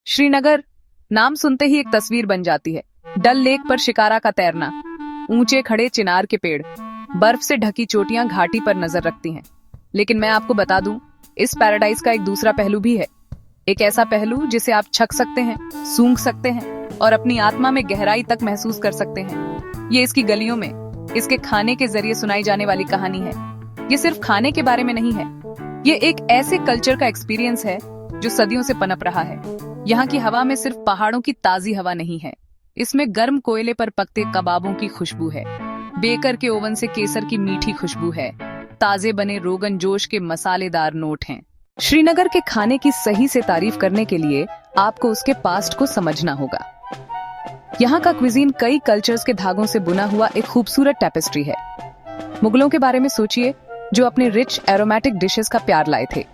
श्रीनगर नाम सुनते ही एक तस्वीर बन जाती है। डल लेक पर शिकारा का तैरना, ऊंचे खड़े चिनार के पेड़, बर्फ से ढकी चोटियां घाटी पर नजर रखती हैं। लेकिन मैं आपको बता दूं, इस पैराडाइज का एक दूसरा पहलू भी है। एक ऐसा पहलू जिसे आप छक सकते हैं, सूंघ सकते हैं और अपनी आत्मा में गहराई तक महसूस कर सकते हैं। ये इसकी गलियों में, इसके खाने के जरिए सुनाई जाने वाली कहानी है। ये सिर्फ खाने के बारे में नहीं है, ये एक ऐसे कल्चर का एक्सपीरियंस है जो सदियों से पनप रहा है। यहाँ की हवा में सिर्फ पहाड़ों की ताजी हवा नहीं है, इसमें गर्म कोयले पर पकते कबाबों की खुशबू है, बेकर के ओवन से केसर की मीठी खुशबू है, ताजे बने रोगन जोश के मसालेदार नोट हैं। श्रीनगर के खाने की सही से तारीफ करने के लिए आपको उसके पास्ट को समझना होगा। यहाँ का क्विजीन कई कल्चर्स के धागों से बुना हुआ एक खूबसूरत टैपेस्ट्री है। मुगलों के बारे में सोचिए, जो अपने रिच एरोमेटिक डिशेस का प्यार लाए थे।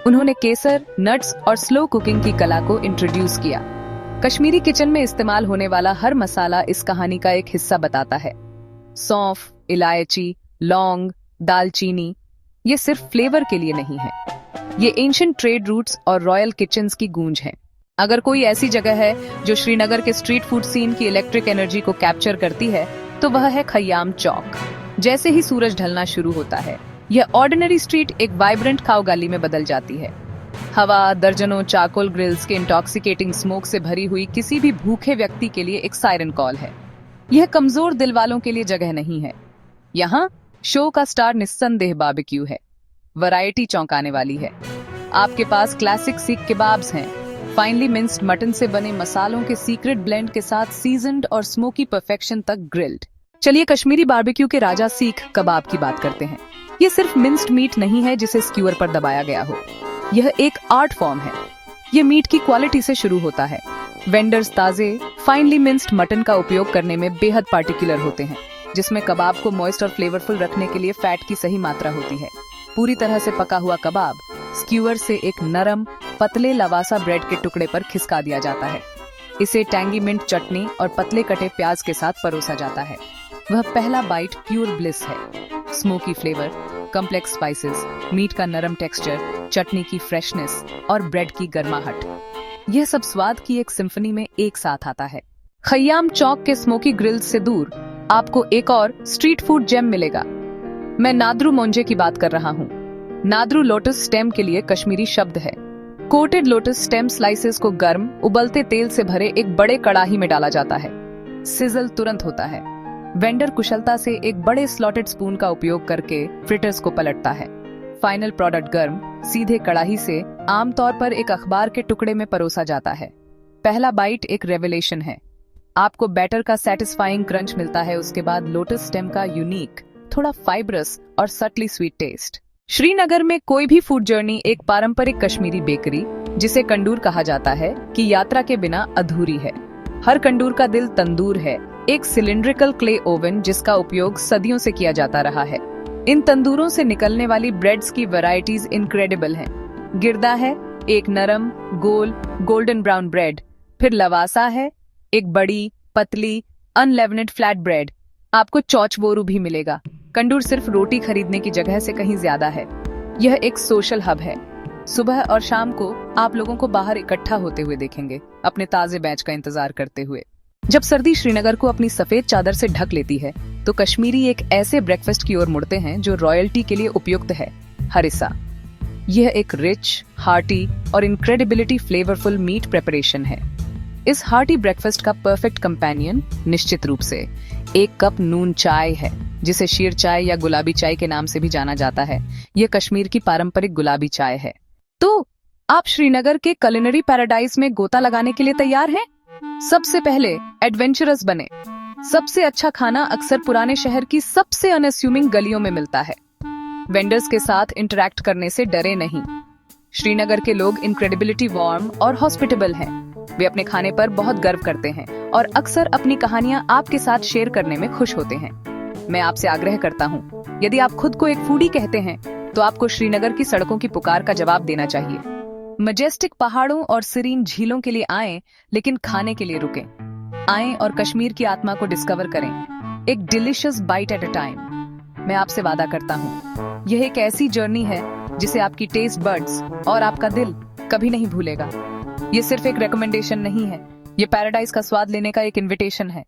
उन्होंने केसर, नट्स और स्लो कुकिंग की कला को इंट्रोड्यूस किया। कश्मीरी किचन में इस्तेमाल होने वाला हर मसाला इस कहानी का एक हिस्सा बताता है। सौंफ, इलायची, लौंग, दालचीनी, ये सिर्फ फ्लेवर के लिए नहीं है, ये एंशिएंट ट्रेड रूट्स और रॉयल किचन्स की गूंज है। अगर कोई ऐसी जगह है जो श्रीनगर के स्ट्रीट फूड सीन की इलेक्ट्रिक एनर्जी को कैप्चर करती है, तो वह है खय्याम चौक। जैसे ही सूरज ढलना शुरू होता है, यह ऑर्डिनरी स्ट्रीट एक वाइब्रेंट खाओ गली में बदल जाती है। हवा दर्जनों चारकोल ग्रिल्स के इंटॉक्सिकेटिंग स्मोक से भरी हुई किसी भी भूखे व्यक्ति के लिए एक सायरन कॉल है। यह कमजोर दिल वालों के लिए जगह नहीं है। यहाँ शो का स्टार निस्संदेह बारबेक्यू है। वैरायटी चौंकाने वाली है। आपके पास क्लासिक सीख किबाब्स हैं, फाइनली मिंस्ड मटन से बने मसालों के सीक्रेट ब्लेंड के साथ सीजन्ड और स्मोकी परफेक्शन तक ग्रिल्ड। चलिए कश्मीरी बारबेक्यू के राजा सीख कबाब की बात करते हैं। ये सिर्फ मिंस्ड मीट नहीं है जिसे स्क्यूअर पर दबाया गया हो, यह एक आर्ट फॉर्म है। ये मीट की क्वालिटी से शुरू होता है। वेंडर्स ताजे फाइनली मिंस्ड मटन का उपयोग करने में बेहद पार्टिकुलर होते हैं, जिसमें कबाब को मॉइस्ट और फ्लेवरफुल रखने के लिए फैट की सही मात्रा होती है। पूरी तरह से पका हुआ कबाब स्क्यूअर से एक नरम पतले लवासा ब्रेड के टुकड़े पर खिसका दिया जाता है। इसे टैंगी मिंट चटनी और पतले कटे प्याज के साथ परोसा जाता है। वह पहला बाइट प्योर ब्लिस है। Smoky flavour, complex spices, meat का नरम टेक्सचर, चटनी की फ्रेशनेस और ब्रेड की गर्माहट, यह सब स्वाद की एक सिम्फनी में एक साथ आता है। खय्याम चौक के स्मोकी ग्रिल्स से दूर आपको एक और स्ट्रीट फूड जेम मिलेगा। मैं नाद्रू मोंजे की बात कर रहा हूँ। नाद्रू लोटस स्टेम के लिए कश्मीरी शब्द है। कोटेड लोटस स्टेम स्लाइसेस को गर्म उबलते तेल से भरे एक बड़े कड़ाही में डाला जाता है। सिजल तुरंत होता है। वेंडर कुशलता से एक बड़े स्लॉटेड स्पून का उपयोग करके फ्रिटर्स को पलटता है। फाइनल प्रोडक्ट गर्म सीधे कड़ाही से आमतौर पर एक अखबार के टुकड़े में परोसा जाता है। पहला बाइट एक रेवलेशन है। आपको बैटर का सेटिस्फाइंग क्रंच मिलता है, उसके बाद लोटस स्टेम का यूनिक, थोड़ा फाइब्रस और सटली स्वीट टेस्ट। श्रीनगर में कोई भी फूड जर्नी एक पारंपरिक कश्मीरी बेकरी, जिसे कंडूर कहा जाता है, की यात्रा के बिना अधूरी है। हर कंडूर का दिल तंदूर है, एक सिलिंड्रिकल क्ले ओवन जिसका उपयोग सदियों से किया जाता रहा है। इन तंदूरों से निकलने वाली ब्रेड्स की वैरायटीज इनक्रेडिबल हैं। गिरदा है, एक नरम गोल गोल्डन ब्राउन ब्रेड। फिर लवासा है, एक बड़ी पतली अनलेवनेड फ्लैट ब्रेड। आपको चौचबोरू भी मिलेगा। कंडूर सिर्फ रोटी खरीदने की जगह से कहीं ज्यादा है। यह एक सोशल हब है। सुबह और शाम को आप लोगों को बाहर इकट्ठा होते हुए देखेंगे, अपने ताजे बैच का इंतजार करते हुए। जब सर्दी श्रीनगर को अपनी सफेद चादर से ढक लेती है, तो कश्मीरी एक ऐसे ब्रेकफास्ट की ओर मुड़ते हैं जो रॉयल्टी के लिए उपयुक्त है। हरिसा, यह एक रिच, हार्टी और इनक्रेडिबिलिटी फ्लेवरफुल मीट प्रेपरेशन है। इस हार्टी ब्रेकफास्ट का परफेक्ट कंपेनियन निश्चित रूप से एक कप नून चाय है, जिसे शीर चाय या गुलाबी चाय के नाम से भी जाना जाता है। यह कश्मीर की पारंपरिक गुलाबी चाय है। तो आप श्रीनगर के कुलिनरी पैराडाइज में गोता लगाने के लिए तैयार हैं? सबसे पहले एडवेंचरस बने। सबसे अच्छा खाना अक्सर पुराने शहर की सबसे अनअस्यूमिंग गलियों में मिलता है। वेंडर्स के साथ इंटरैक्ट करने से डरे नहीं। श्रीनगर के लोग इनक्रेडिबिलिटी वार्म और हॉस्पिटेबल हैं। वे अपने खाने पर बहुत गर्व करते हैं और अक्सर अपनी कहानियां आपके साथ शेयर करने में खुश होते हैं। मैं आपसे आग्रह करता हूँ, यदि आप खुद को एक फूडी कहते हैं, तो आपको श्रीनगर की सड़कों की पुकार का जवाब देना चाहिए। मजेस्टिक पहाड़ों और सीरीन झीलों के लिए आएं, लेकिन खाने के लिए रुकें। आएं और कश्मीर की आत्मा को डिस्कवर करें, एक delicious bite at a time. मैं आपसे वादा करता हूँ, यह एक ऐसी जर्नी है जिसे आपकी टेस्ट बड्स और आपका दिल कभी नहीं भूलेगा। ये सिर्फ एक रिकमेंडेशन नहीं है, ये पैराडाइज का स्वाद लेने का एक इनविटेशन है।